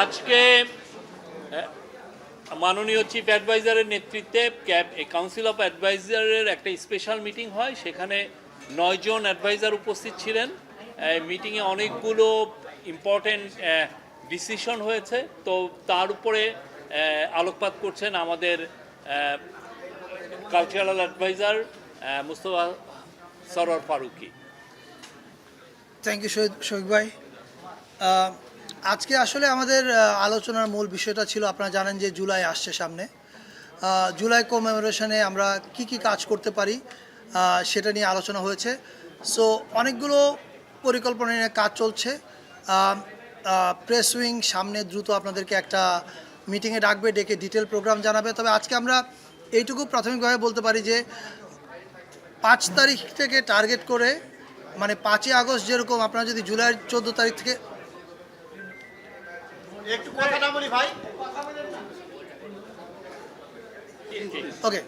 আজকে মাননীয় চিফ অ্যাডভাইজারের নেতৃত্বে কাউন্সিল অফ অ্যাডভাইজারের একটা স্পেশাল মিটিং হয়। সেখানে 9 জন অ্যাডভাইজার উপস্থিত ছিলেন। মিটিংয়ে অনেকগুলো ইম্পর্টেন্ট ডিসিশন হয়েছে, তো তার উপরে আলোকপাত করছেন আমাদের cultural adviser Mustafa Sarwar Farooqui. Thank you Shafiq ভাই। আজকে আসলে আমাদের আলোচনার মূল বিষয়টা ছিল, আপনারা জানেন যে জুলাই আসছে সামনে। জুলাই কমেমোরেশনে আমরা কি কাজ করতে পারি সেটা নিয়ে আলোচনা হয়েছে। সো অনেকগুলো পরিকল্পনা নিয়ে কাজ চলছে। প্রেস উইং সামনে দ্রুত আপনাদেরকে একটা মিটিংয়ে ডাকবে, ডেকে ডিটেল প্রোগ্রাম জানাবে। তবে আজকে আমরা এইটুকু প্রাথমিকভাবে বলতে পারি যে 5 তারিখ থেকে টার্গেট করে, মানে 5ই আগস্ট যেরকম, আপনারা যদি জুলাইয়ের 14 তারিখ থেকে একটু কথা না বলি ভাই। ওকে,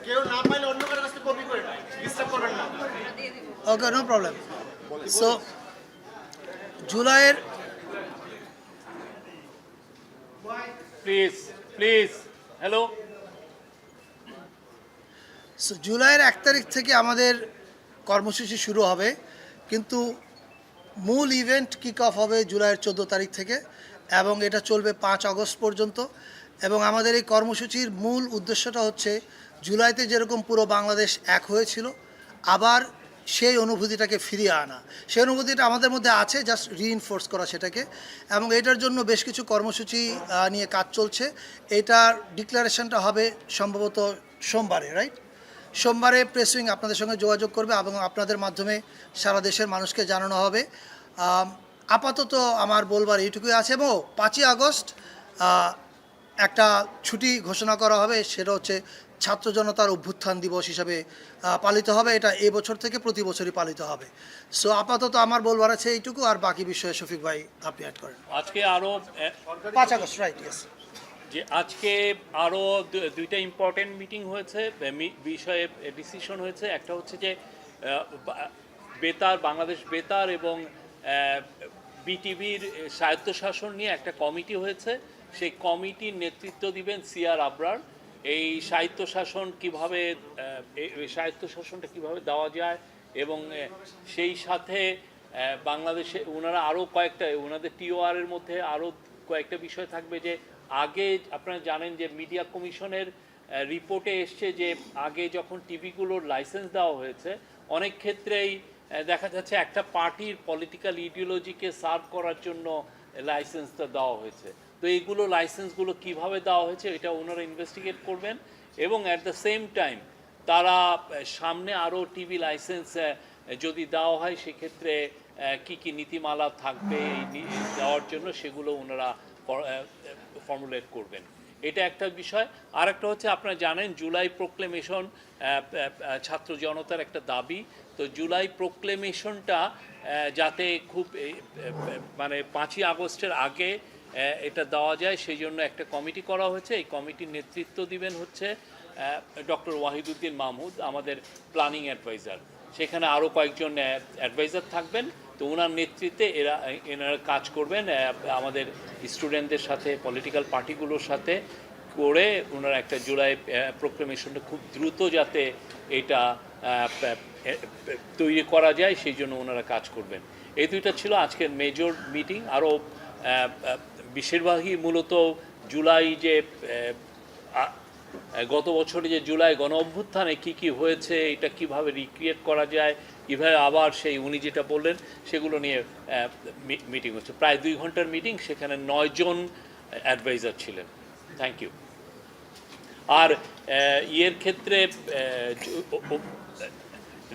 কেউ না পাইলে অন্য কারোর কাছে কপি করে নেয়, ডিস্টার্ব করবেন না। ওকে, নো প্রবলেম। সো জুলাইয়ের প্লিজ হ্যালো। জুলাইয়ের 1 তারিখ থেকে আমাদের কর্মসূচি শুরু হবে, কিন্তু মূল ইভেন্ট কিক অফ হবে জুলাইয়ের 14 তারিখ থেকে এবং এটা চলবে 5 আগস্ট পর্যন্ত। এবং আমাদের এই কর্মসূচির মূল উদ্দেশ্যটা হচ্ছে জুলাইতে যেরকম পুরো বাংলাদেশ এক হয়েছিল, আবার সেই অনুভূতিটাকে ফিরিয়ে আনা। সেই অনুভূতিটা আমাদের মধ্যে আছে, জাস্ট রিইনফোর্স করা সেটাকে। এবং এটার জন্য বেশ কিছু কর্মসূচি নিয়ে কাজ চলছে। এটার ডিক্লারেশনটা হবে সম্ভবত সোমবারে, রাইট? সোমবারে প্রেস উইং আপনাদের সঙ্গে যোগাযোগ করবে এবং আপনাদের মাধ্যমে সারা দেশের মানুষকে জানানো হবে। আপাতত আমার বলবার এইটুকুই আছে। এবং 5ই আগস্ট একটা ছুটি ঘোষণা করা হবে, সেটা হচ্ছে ছাত্র জনতার অভ্যুত্থান দিবস হিসাবে পালিত হবে। এটা এবছর থেকে প্রতি বছরই পালিত হবে। সো আপাতত আমার বলবার আছে এইটুকু, আর বাকি বিষয়ে শফিক ভাই আপনি অ্যাড করেন। আজকে আরও 5 আগস্ট, রাইট? ইয়েস। যে আজকে আরও দুইটা ইম্পর্টেন্ট মিটিং হয়েছে, বিষয়ে ডিসিশন হয়েছে। একটা হচ্ছে যে বেতার, বাংলাদেশ বেতার এবং বিটিভির স্বায়ত্তশাসন নিয়ে একটা কমিটি হয়েছে। সেই কমিটির নেতৃত্ব দিবেন সিআর আবরার। এই স্বায়ত্তশাসনটা কীভাবে দেওয়া যায় এবং সেই সাথে বাংলাদেশে ওনারা আরও কয়েকটা, ওনাদের টিওআরের মধ্যে আরও কয়েকটা বিষয় থাকবে। যে আগে আপনারা জানেন যে মিডিয়া কমিশনের রিপোর্টে এসছে যে আগে যখন টিভিগুলোর লাইসেন্স দেওয়া হয়েছে, অনেক ক্ষেত্রেই দেখা যাচ্ছে একটা পার্টির পলিটিক্যাল ইডিওলজিকে সার্ভ করার জন্য লাইসেন্সটা দেওয়া হয়েছে। তো এইগুলো লাইসেন্সগুলো কিভাবে দেওয়া হয়েছে এটা ওনারা ইনভেস্টিগেট করবেন। এবং অ্যাট দ্য সেম টাইম তারা সামনে আরও টিভি লাইসেন্স যদি দেওয়া হয় সেক্ষেত্রে কি নীতিমালা থাকবে এই দেওয়ার জন্য, সেগুলো ওনারা ফর্মুলেট করবেন। এটা একটা বিষয়। আর একটা হচ্ছে, আপনারা জানেন জুলাই প্রোক্লেমেশন ছাত্র জনতার একটা দাবি। তো জুলাই প্রোক্লেমেশনটা যাতে খুব মানে 5ই আগস্টের আগে এটা দেওয়া যায়, সেই জন্য একটা কমিটি করা হয়েছে। এই কমিটির নেতৃত্ব দিবেন হচ্ছে ডক্টর ওয়াহিদুদ্দিন মাহমুদ, আমাদের প্ল্যানিং অ্যাডভাইজার। সেখানে আরও কয়েকজন অ্যাডভাইজার থাকবেন। তো ওনার নেতৃত্বে এনারা কাজ করবেন আমাদের স্টুডেন্টদের সাথে, পলিটিক্যাল পার্টিগুলোর সাথে করে ওনারা একটা জুলাই প্রোক্লেমেশনটা খুব দ্রুত যাতে এটা তৈরি করা যায়, সেই জন্য ওনারা কাজ করবেন। এই দুইটা ছিল আজকের মেজর মিটিং। আরও বেশিরভাগই মূলত জুলাই যে গত বছরে যে জুলাই গণ অভ্যুত্থানে কী হয়েছে, এটা কিভাবে রিক্রিয়েট করা যায়, কীভাবে আবার সেই উনি যেটা বললেন সেগুলো নিয়ে মিটিং হচ্ছে। প্রায় 2 ঘন্টার মিটিং, সেখানে 9 জন অ্যাডভাইজার ছিলেন। Thank you. আর ইয়ের ক্ষেত্রে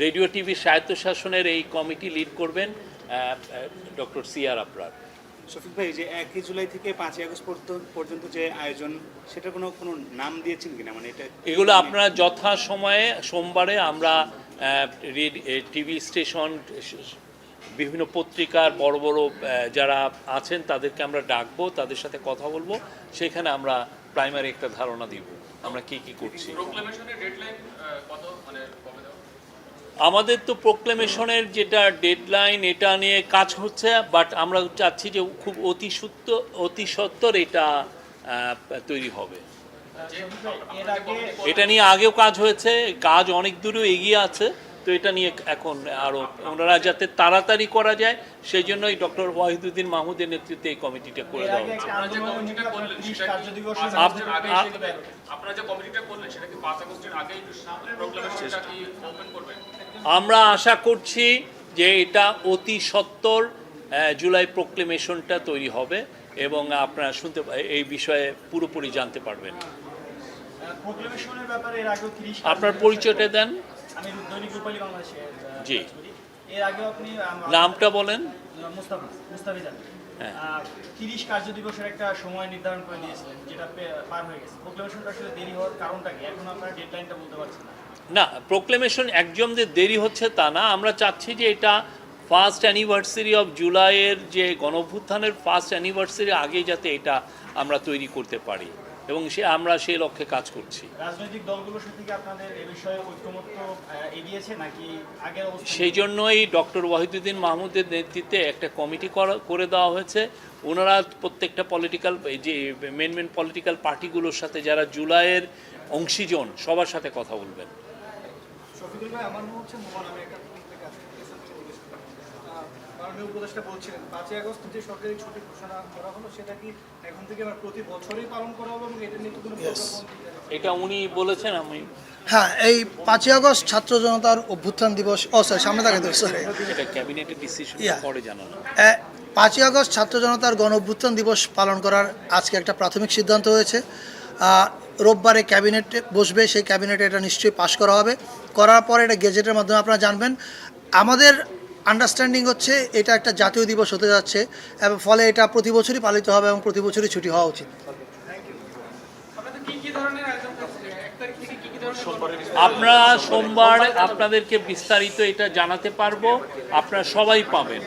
রেডিও টিভি স্বায়ত্তশাসনের এই কমিটি লিড করবেন ডক্টর সিআর আবরার। শফিক ভাই, যে 1 জুলাই থেকে 5 আগস্ট পর্যন্ত যে আয়োজন, সেটা কোনো নাম দিয়েছেন কিনা? মানে এটা এগুলো আপনারা যথাসময়ে সোমবারে আমরা টিভি স্টেশন, বিভিন্ন পত্রিকার বড় বড় যারা আছেন তাদেরকে আমরা ডাকবো, তাদের সাথে কথা বলবো। সেখানে আমরা প্রাইমারি একটা ধারণা দিব আমরা কি করছি। আমাদের তো প্রোক্লেমেশনের যেটা ডেডলাইন এটা নিয়ে কাজ হচ্ছে, বাট আমরা চাচ্ছি যে খুব অতি সত্বর এটা তৈরি হবে। এর আগে এটা নিয়ে আগেও কাজ হয়েছে, কাজ অনেক দূরেও এগিয়ে আছে, তো এটা নিয়ে এখন আরও ওনারা যাতে তাড়াতাড়ি করা যায় সেই জন্যই ডক্টর ওয়াহিদুদ্দিন মাহমুদের নেতৃত্বে এই কমিটিটা করে এর দেওয়া আগে হয়েছে। একটা আন্দোলনের মুখে আপনারা 30 কার্যদিবসের আপ- মধ্যে আপনারা যে কমিটিটা করলেন সেটা কি 5 আগস্টের আগেই প্রোক্লেমেশনটা কি ওপেন করবেন? আমরা আশা করছি যে এটা অতি সত্বর জুলাই প্রোক্লেমেশনটা তৈরি হবে এবং আপনারা এই বিষয়ে পুরোপুরি জানতে পারবেন। প্রোক্লেমেশনের ব্যাপারে এর আগেও 30 আপনার পরিচয়টা দেন। আমি দৈনিক রূপালী বাংলাদেশের জি। এর আগেও আপনি নামটা বলেন। মুস্তাফিজান হ্যাঁ। 30 কার্যদিবসের একটা সময় নির্ধারণ করে দিয়েছিলেন, যেটা পার হয়ে গেছে। প্রোক্লেমেশনটা আসলে দেরি হওয়ার কারণটা কি? এখন আপনারা ডেডলাইনটা বলতে পারছেন না। না, প্রোক্লেমেশন একদম যে দেরি হচ্ছে তা না, আমরা চাচ্ছি যে এটা ফার্স্ট অ্যানিভার্সারি অফ জুলাইয়ের যে গণঅভ্যুত্থানের ফার্স্ট অ্যানিভার্সারি আগে যাতে এটা আমরা তৈরি করতে পারি এবং আমরা সেই লক্ষ্যে কাজ করছি। রাজনৈতিক দলগুলোর সাথে কি আপনাদের এ বিষয়ে ঐক্যমত্য এগিয়েছে নাকি আগের অবস্থা? সেই জন্যই ডক্টর ওয়াহিদুদ্দিন মাহমুদের নেতৃত্বে একটা কমিটি করে দেওয়া হয়েছে। ওনারা প্রত্যেকটা পলিটিক্যাল যে মেন পলিটিক্যাল পার্টিগুলোর সাথে যারা জুলাইয়ের অংশীজন সবার সাথে কথা বলবেন। শফিকুল ভাই, আমার মনে হচ্ছে মোহন আমি একটা থেকে কাজ করতেছেন। মাননীয় উপদেষ্টা বলছিলেন 5ই আগস্ট যে সরকারি ছুটি ঘোষণা করা হলো সেটা কি এখন থেকে আবার প্রতি বছরই পালন করা হবে এবং এটা নিয়ে তো কোনো প্রজ্ঞাপন এটা উনি বলেছেন। আমি হ্যাঁ, এই 5ই আগস্ট ছাত্র জনতার অভ্যুত্থান দিবস, সামনে থাকে তো, সরি, এটা ক্যাবিনেটের ডিসিশন পরে জানানো। 5ই আগস্ট ছাত্র জনতার গণ অভ্যুত্থান দিবস পালন করার আজকে একটা প্রাথমিক সিদ্ধান্ত হয়েছে। রোববারে ক্যাবিনেটে বসবে, সেই ক্যাবিনেটে এটা নিশ্চয়ই পাশ করা হবে। করার পর এটা গেজেটের মাধ্যমে আপনারা জানবেন। আমাদের আন্ডারস্ট্যান্ডিং হচ্ছে এটা একটা জাতীয় দিবস হতে যাচ্ছে এবং ফলে এটা প্রতি বছরই পালিত হবে এবং প্রতি বছরই ছুটি হওয়া উচিত। আমরা সোমবার আপনাদেরকে বিস্তারিত এটা জানাতে পারবো, আপনারা সবাই পাবেন।